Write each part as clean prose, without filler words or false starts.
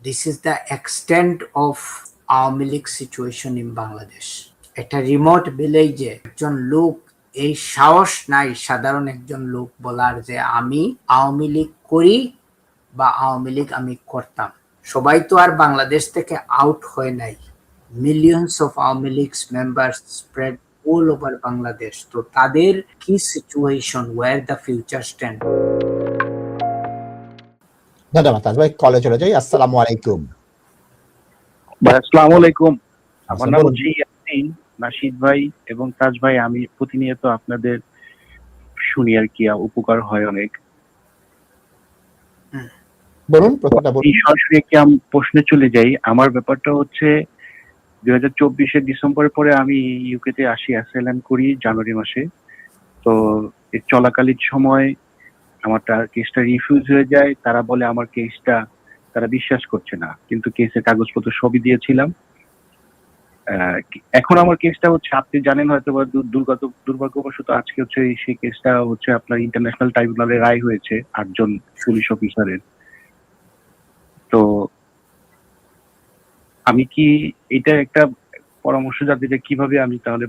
This is the extent of Awami League situation in Bangladesh. একটা remote ভিলেজে একজন লোক এই সাহস নাই সাধারণ একজন লোক বলার যে আমি আওয়ামী লীগ করি বা আওয়ামী লীগ আমি করতাম। সবাই তো আর বাংলাদেশ থেকে আউট হয় নাই। Millions of Awami Leagues members spread all over Bangladesh. তো তাদের কি situation, where the future stand. ধন্যবাদ তাজ ভাই, কলে চলে যাই। আসসালামু আলাইকুম। আসসালামু আলাইকুম। আমার নাম জি ইয়াসিন। নাশিদ ভাই এবং তাজ ভাই, আমি প্রতিনিয়ত আপনাদের শুনি আর কি, উপকার হয় অনেক। বলুন, প্রশ্নটা বলুন। সরাসরি একটি প্রশ্নে চলে যাই। আমার ব্যাপারটা হচ্ছে 2024 ডিসেম্বরের পরে আমি ইউকে তে আসি, অ্যাসাইলাম করি জানুয়ারি মাসে। তো এর চলাকালীন সময় আমার কেসটা রিফিউজ হয়ে যায়। তারা বলে আমার কেসটা তারা বিশ্বাস করছে না, কিন্তু কেসের কাগজপত্র সবই দিয়েছিলাম। এখন আমার কেসটা হচ্ছে, আপনি জানেন হয়তো বা, দুর্ভাগ্যবশত আজকে হচ্ছে সেই কেসটা হচ্ছে আপনার ইন্টারন্যাশনাল ট্রাইব্যুনালে রায় হয়েছে 8 জন পুলিশ অফিসারের। তো আমি কি এটা একটা পরামর্শ যাতে যে কিভাবে আমি তাহলে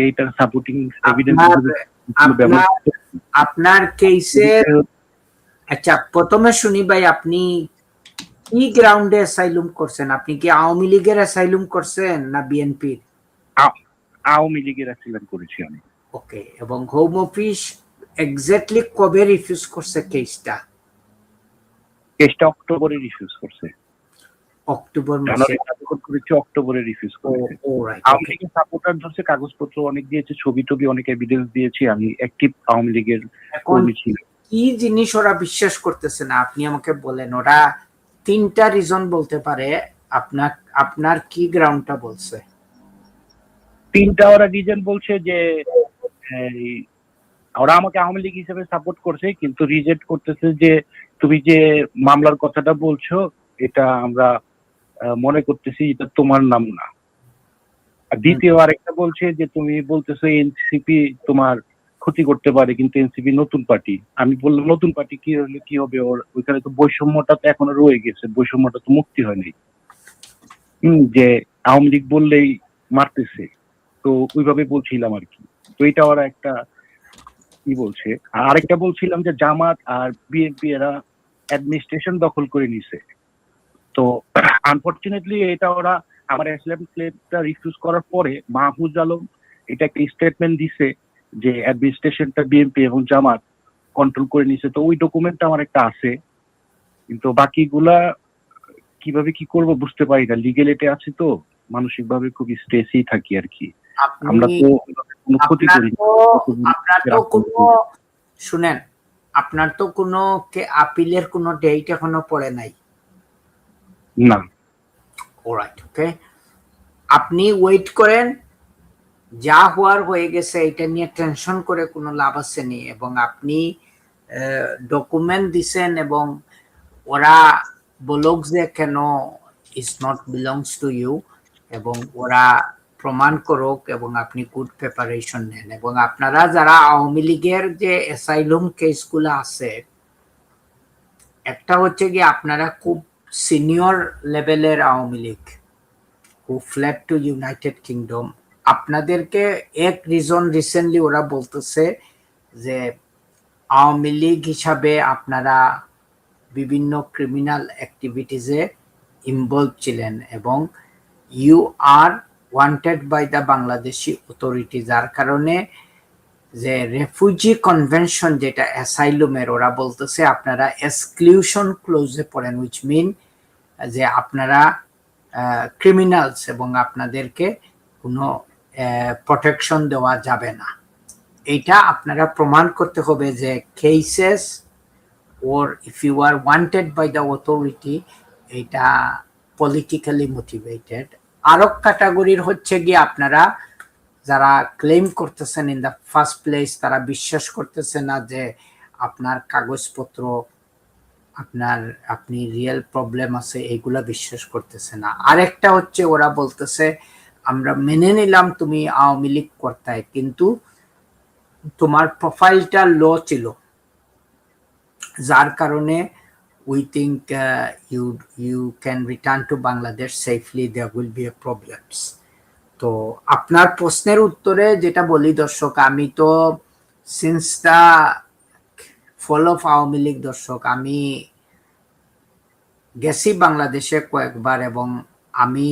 এটা সাপোর্টিং এভিডেন্স আপনার কেসের। আচ্ছা, প্রথমে শুনি ভাই, আপনি কি গ্রাউন্ডে অ্যাসাইলুম করছেন? আপনি কি আওয়ামী লীগের অ্যাসাইলুম করছেন না বিএনপির? আওয়ামী লীগের অ্যাসাইলাম করেছি আমি। ওকে, এবং হোম অফিস এক্স্যাক্টলি কবে রিফিউজ করছে কেসটা? কেসটা অক্টোবরে রিফিউজ করছে। অক্টোবর মাসে করেছে, অক্টোবরে রিফিউজ করেছে। আওয়ামী লীগের সাপোর্টার ধরছে, কাগজপত্র অনেক দিয়েছে, ছবি টবি অনেক এভিডেন্স দিয়েছি, আমি অ্যাক্টিভ আওয়ামী লীগের কর্মী ছিলাম। কি জিনিস ওরা বিশ্বাস করতেছে না আপনি আমাকে বলেন। ওরা 3টা রিজন বলতে পারে। আপনার কি গ্রাউন্ডটা বলছে? 3টা ওরা রিজন বলছে যে ওরা আমাকে আওয়ামী লীগ হিসেবে সাপোর্ট করছে, কিন্তু রিজেক্ট করতেছে যে তুমি যে মামলার কথাটা বলছো এটা আমরা মনে করতেছি এটা তোমার নাম না। আর দ্বিতীয় আরেকটা বলছে যে তুমি বলতেছো এনসিপি তোমার ক্ষতি করতে পারে, কিন্তু এনসিপি নতুন পার্টি। আমি বললাম নতুন পার্টি কি হলে কি হবে, ওর ওইখানে তো বৈষম্যটা তো এখনো রয়ে গেছে, বৈষম্যটা তো মুক্তি হয়নি। যে আওয়ামী লীগ বললেই মারতেছে, তো ওইভাবে বলছিলাম আর কি। তো এটা ওরা একটা কি বলছে। আরেকটা বলছিলাম যে জামাত আর বিএনপি এরা অ্যাডমিনিস্ট্রেশন দখল করে নিছে। তো আনফরচুনেটলি এটা ওরা আমার অ্যাসাইলাম ক্লেমটা রিফিউজ করার পরে মাহফুজ আলম এটা একটা স্টেটমেন্ট দিছে যে অ্যাডমিনিস্ট্রেশনটা বিএনপি এবং জামাত কন্ট্রোল করে নিছে। তো ওই ডকুমেন্টটা আমার একটা আছে, কিন্তু বাকিগুলা কিভাবে কি করব বুঝতে পারি না। লিগ্যালিটি আছে তো, মানসিক ভাবে খুব স্ট্রেসেই থাকি আর কি। আমরা তো কোনো ক্ষতি করি শুনেন, আপনার তো কোনো আপিলের কোনো ডেট এখনো পড়ে নাই না। অলরাইট, ওকে, আপনি ওয়েট করেন। যা হওয়ার হয়ে গেছে, এটা নিয়ে টেনশন করে কোনো লাভ আছে নি। এবং আপনি ডকুমেন্ট দিছেন এবং ওরা বলক যে কেন is not belongs to you, এবং ওরা প্রমাণ করুক এবং আপনি গুড প্রিপারেশন নেন। এবং আপনারা যারা আওয়ামী লীগের যে অ্যাসাইলুম কেসগুলো আছে, একটা হচ্ছে কি আপনারা খুব সিনিয়র লেভেলের Awami League who fled to United kingdom. আপনাদেরকে এক রিজন রিসেন্টলি ওরা বলতেছে যে আওয়ামী লীগ হিসাবে আপনারা বিভিন্ন ক্রিমিনাল অ্যাক্টিভিটিসে ইনভলভ ছিলেন এবং you are wanted by the Bangladeshi authority. যার কারণে যে রেফিউজি কনভেনশন যেটা অ্যাসাইলুমের, ওরা বলতেছে আপনারা এক্সক্লুশন ক্লোজে পড়েন, উইচ মিন যে আপনারা ক্রিমিনালস এবং আপনাদেরকে কোনো প্রোটেকশন দেওয়া যাবে না। এটা আপনারা প্রমাণ করতে হবে যে cases or if you are wanted by the authority, এটা politically motivated। আরো ক্যাটাগরির হচ্ছে গিয়ে আপনারা যারা ক্লেম করতেছেন ইন দ্য ফার্স্ট প্লেস, তারা বিশ্বাস করতেছে না যে আপনার কাগজপত্র, আপনি রিয়েল প্রবলেম আছে, এগুলা বিশ্বাস করতেছে না। আরেকটা হচ্ছে ওরা বলতেছে আমরা মেনে নিলাম তুমি আওয়ামী লীগ করতে, কিন্তু তোমার প্রোফাইলটা লো ছিল, যার কারণে we think you can return to Bangladesh safely, there will be a problems. তো আপনার প্রশ্নের উত্তরে যেটা বলি দর্শক, আমি তো since the fall of Awami League দর্শক, আমি গেছি বাংলাদেশে কয়েকবার, এবং আমি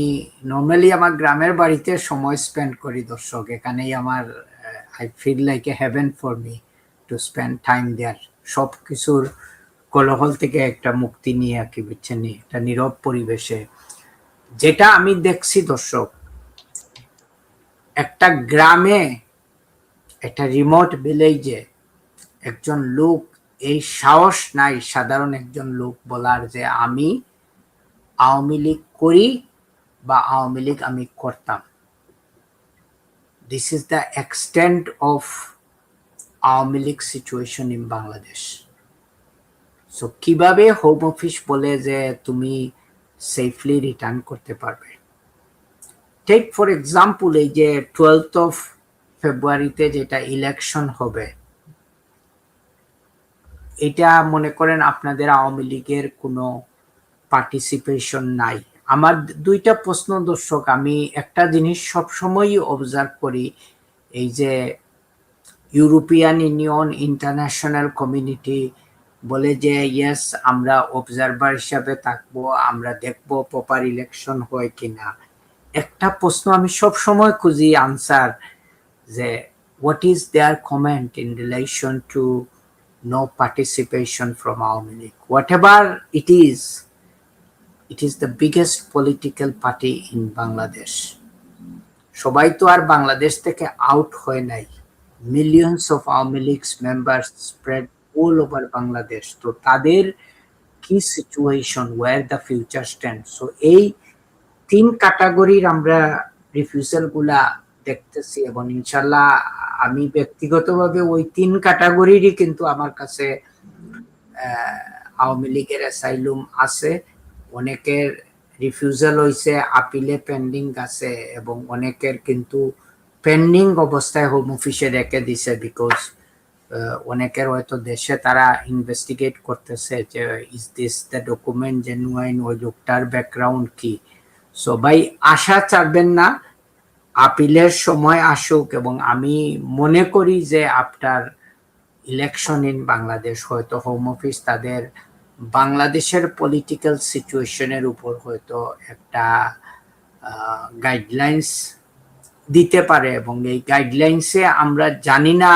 নর্মালি আমার গ্রামের বাড়িতে সময় স্পেন্ড করি দর্শক। এখানেই আমার I feel like a heaven for me to spend time there. সব কিছুর কোলাহল থেকে একটা মুক্তি নিয়ে আর কি, বুঝছেন, একটা নীরব পরিবেশে। যেটা আমি দেখছি দর্শক, একটা গ্রামে, একটা রিমোট ভিলেজে একজন লোক এই সাহস নাই, সাধারণ একজন লোক বলার যে আমি আওয়ামী লীগ করি বা আওয়ামী লীগ আমি করতাম। This is the extent of Awami League situation in Bangladesh. So কিভাবে হোম অফিস বলে যে তুমি সেফলি রিটার্ন করতে পারবে? টেক ফর এক্সাম্পল, এই যে 12th of ফেব্রুয়ারিতে যেটা ইলেকশন হবে, এটা মনে করেন আপনাদের আওয়ামী লীগের কোনো পার্টিসিপেশন নাই। আমার দুইটা প্রশ্ন দর্শক, আমি একটা জিনিস সবসময়ই অবজার্ভ করি, এই যে ইউরোপিয়ান ইউনিয়ন, ইন্টারন্যাশনাল কমিউনিটি বলে যে ইয়েস আমরা অবজারভার হিসাবে থাকবো, আমরা দেখবো প্রপার ইলেকশন হয় কিনা। একটা প্রশ্ন আমি সবসময় খুঁজি আনসার, যে what is their comment in relation to no participation from Awami League? Whatever it is the biggest political party in Bangladesh. সবাই তো আর বাংলাদেশ থেকে আউট হয় নাই। Millions of Awami League's members spread all over Bangladesh. তো তাদের কি situation, where the future stands? So এই তিন ক্যাটাগরির আমরা রিফিউজাল গুলা দেখতেছি, এবং ইনশাল্লাহ আমি ব্যক্তিগতভাবে ওই তিন ক্যাটাগরিরই কিন্তু আমার কাছে আওয়ামী লীগের অ্যাসাইলুম আছে, অনেকের রিফিউজাল হইছে, আপিলে পেন্ডিং আছে, এবং অনেকের কিন্তু পেন্ডিং অবস্থায় হোম অফিসে রেখে দিছে, বিকজ অনেকের হয়তো দেশে তারা ইনভেস্টিগেট করতেছে যে is this the document genuine, ওই লোকটার ব্যাকগ্রাউন্ড কি। সবাই আশা ছাড়বেন না, আপিলের সময় আসুক, এবং আমি মনে করি যে আফটার ইলেকশন ইন বাংলাদেশ হয়তো হোম অফিস তাদের বাংলাদেশের পলিটিক্যাল সিচুয়েশনের উপর হয়তো একটা গাইডলাইন্স দিতে পারে, এবং এই গাইডলাইন্সে আমরা জানি না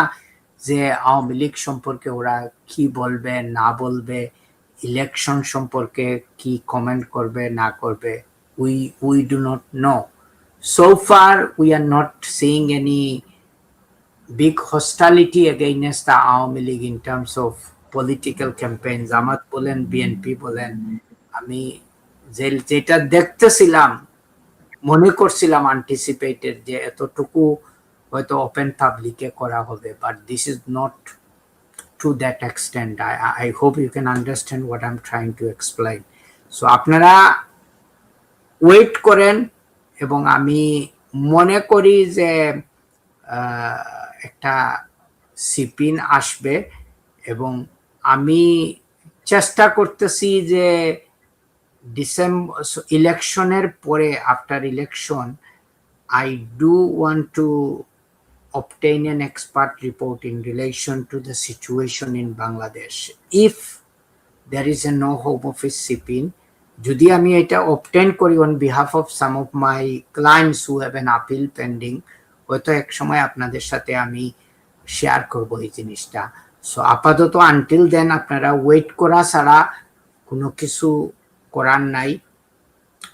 যে আওয়ামী লীগ সম্পর্কে ওরা কি বলবে না বলবে, ইলেকশন সম্পর্কে কি কমেন্ট করবে না করবে, we do not know. So far we are not seeing any big hostility against the Awami League in terms of political campaigns. জামাত বলেন, বিএনপি বলেন, আমি যেটা দেখতেছিলাম মনে করছিলাম আন্টিসিপেটেড যে এতটুকু হয়তো ওপেন পাবলিকে করা হবে, but this is not to that extent. I hope you can understand what I'm trying to explain. So আপনারা ওয়েট করেন, এবং আমি মনে করি যে একটা সিপিন আসবে, এবং আমি চেষ্টা করতেছি যে ডিসেম্বর ইলেকশনের পরে, after election, I do want to obtain an expert report in relation to the situation in Bangladesh. If there is a no home office CPIN, যদি আমি এটা obtain করি on behalf of some of my clients who have an appeal pending, হয়তো এক সময় আপনাদের সাথে আমি শেয়ার করব এই জিনিসটা। সো আপাতত আনটিল দেন আপনারা ওয়েট করা ছাড়া কোনো কিছু করার নাই।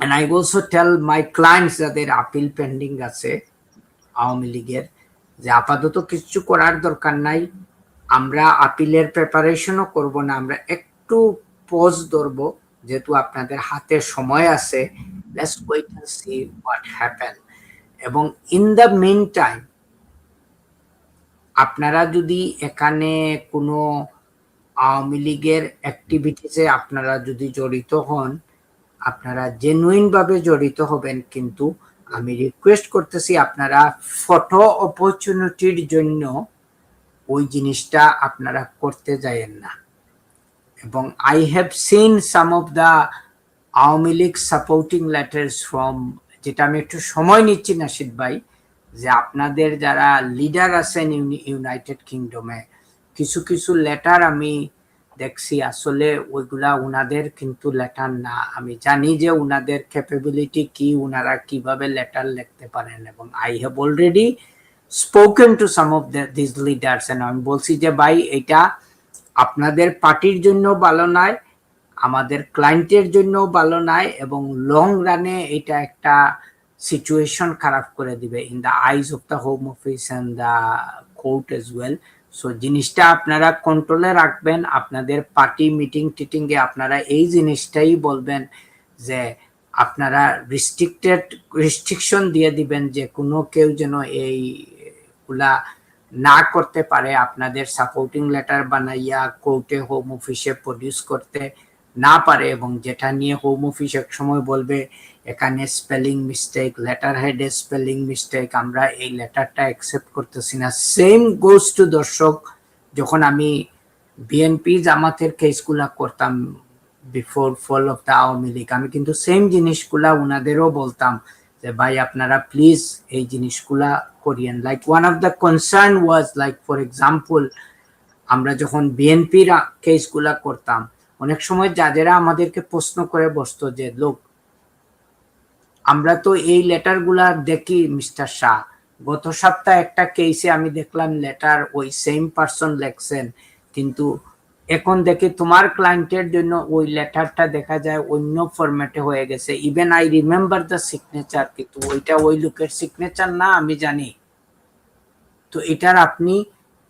And I also tell my clients যাদের আপিল পেন্ডিং আছে আওয়ামী লীগের, যে আপাতত কিছু করার দরকার নাই, আমরা আপিলের প্রিপারেশনও করব না, আমরা একটু পজ ধরব, যেহেতু আপনাদের হাতে সময় আছে। Let's wait and see what happen. এবং ইন দ্য মিন টাইম আপনারা যদি এখানে কোনো আওয়ামী লীগের অ্যাক্টিভিটিসে আপনারা যদি জড়িত হন, আপনারা জেনুইন ভাবে জড়িত হবেন, কিন্তু আমি রিকোয়েস্ট করতেছি আপনারা ফটো অপরচুনিটির জন্য ওই জিনিসটা আপনারা করতে যায়েন না। এবং I have seen some of the Awami League supporting letters from, যেটা আমি একটু সময় নিচ্ছি নাশিদ ভাই, যে আপনাদের যারা লিডার আছেন ইউনাইটেড কিংডমে কিছু কিছু লেটার আমি দেখছি, আসলে ওইগুলা উনাদের কিন্তু লেটার না। আমি জানি যে উনাদের ক্যাপাবিলিটি কি, উনারা কিভাবে লেটার লিখতে পারেন, এবং I have already spoken to some of this leaders and আমি বলছি যে ভাই এটা আপনাদের পার্টির জন্য ভালো নয়, আমাদের ক্লায়েন্টের জন্য ভালো নয়, এবং লং রানে এটা একটা সিচুয়েশন খারাপ করে দিবে in the eyes of the home office and the court as well. So জিনিসটা আপনারা কন্ট্রোলে রাখবেন। আপনাদের পার্টি মিটিং টিটিং এ আপনারা এই জিনিসটাই বলবেন যে আপনারা রেস্ট্রিকশন দিয়ে দিবেন যে কোনো কেউ যেন এইগুলা না করতে পারে, আপনাদের সাপোর্টিং লেটার বানাইয়া কোর্টে হোম অফিসে প্রডিউস করতে না পারে, এবং যেটা নিয়ে হোম অফিস এক সময় বলবে এখানে স্পেলিং মিস্টেক, লেটার হেডে স্পেলিং মিস্টেক, আমরা এই লেটারটা অ্যাকসেপ্ট করতেছি না। সেম গোজ টু দর্শক, যখন আমি বিএনপি জামাতের কেসগুলা করতাম before fall of the Awami League, আমি কিন্তু সেম জিনিসগুলা উনাদেরও বলতাম যে ভাই আপনারা প্লিজ এই জিনিসগুলা করিয়েন। Like one of the concern was like for example, আমরা যখন বিএনপির কেসগুলা করতাম অনেক সময় জাজেরা আমাদেরকে প্রশ্ন করে বসতো যে লোক আমরা তো এই লেটারগুলা দেখি মিস্টার শাহ, গত সপ্তাহে একটা কেসে আমি দেখলাম লেটার ওই সেম পারসন লেখছেন, কিন্তু এখন দেখি তোমার ক্লায়েন্টের জন্য ওই লেটারটা দেখা যায় অন্য ফরম্যাটে হয়ে গেছে, even I remember the signature, কিন্তু ওইটা ওই লোকের সিগনেচার না আমি জানি। তো এটার আপনি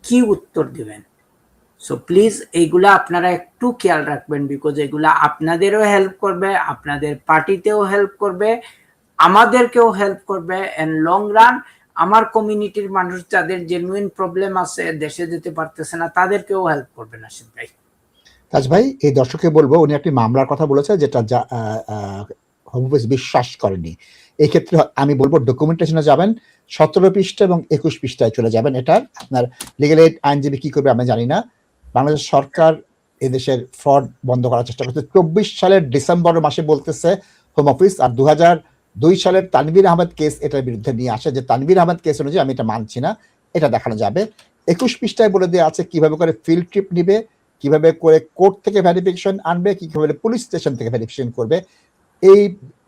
কি উত্তর দিবেন? সো প্লিজ এইগুলা আপনারা একটু খেয়াল রাখবেন, বিকজ এগুলা আপনাদেরও হেল্প করবে, আপনাদের পার্টিতেও হেল্প করবে, আমাদেরকেও হেল্প করবে, এন্ড লং রান আমার কমিউনিটির মানুষ যাদের জেনুইন প্রবলেম আছে, দেশে যেতে পারতেছে না, তাদেরকেও হেল্প করবে নাশিদ ভাই। তাজ ভাই, এই দর্শককে বলবো, উনি একটি মামলার কথা বলেছে যেটা হোম অফিস বিশ্বাস করেনি। এই ক্ষেত্রে আমি বলবো ডকুমেন্টেশনে যাবেন, 17 পৃষ্ঠা এবং 21 পৃষ্ঠায় চলে যাবেন। এটার আপনার লিগ্যাল এইড আইনজীবী কি করবে আমি জানি না। বাংলাদেশ সরকার এদেশের ফ্রড বন্ধ করার চেষ্টা করছে। 24 সালের ডিসেম্বর মাসে বলতেছে হোম অফিস, আর 2002 সালের তানভীর আহমেদ কেস এটার বিরুদ্ধে নিয়ে আসে, যে তানভীর আহমেদ কেস অনুযায়ী আমি এটা মানছি না, এটা দেখানো যাবে। 21 পৃষ্ঠায় বলে দেওয়া আছে কিভাবে করে ফিল্ড ট্রিপ নিবে, কিভাবে করে কোর্ট থেকে ভেরিফিকেশন আনবে, কিভাবে পুলিশ স্টেশন থেকে ভেরিফিকেশন করবে। এই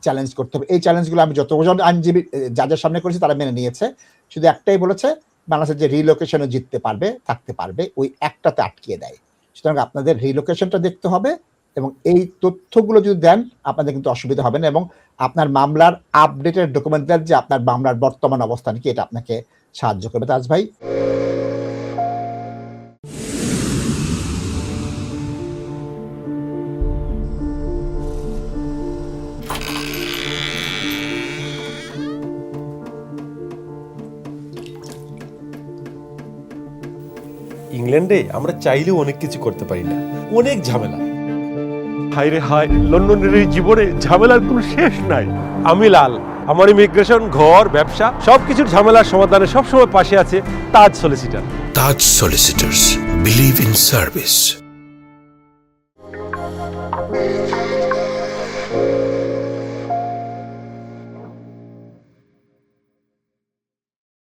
চ্যালেঞ্জ করতে হবে। এই চ্যালেঞ্জগুলো আমি যতজন আইনজীবী যাদের সামনে করেছি তারা মেনে নিয়েছে। শুধু একটাই বলেছে, বাংলাদেশের যে রিলোকেশনে জিততে পারবে, থাকতে পারবে, ওই একটাতে আটকিয়ে দেয়। সুতরাং আপনাদের রিলোকেশনটা দেখতে হবে, এবং এই তথ্যগুলো যদি দেন আপনাদের কিন্তু অসুবিধা হবে না, এবং আপনার মামলার আপডেটেড ডকুমেন্ট দেন যে আপনার মামলার বর্তমান অবস্থান কি, এটা আপনাকে সাহায্য করবে। তাজ ভাই, ইংল্যান্ডে আমরা চাইলেও অনেক কিছু করতে পারি না, অনেক ঝামেলা। হায় রে হায়, লন্ডনের এই জীবনে ঝামেলার কোনো শেষ নাই। আমি লাল, আমার ইমিগ্রেশন, ঘর, ব্যবসা সবকিছুর ঝামেলার সমাধানে সবসময় পাশে আছে তাজ solicitor. Taj Solicitors. Believe in service.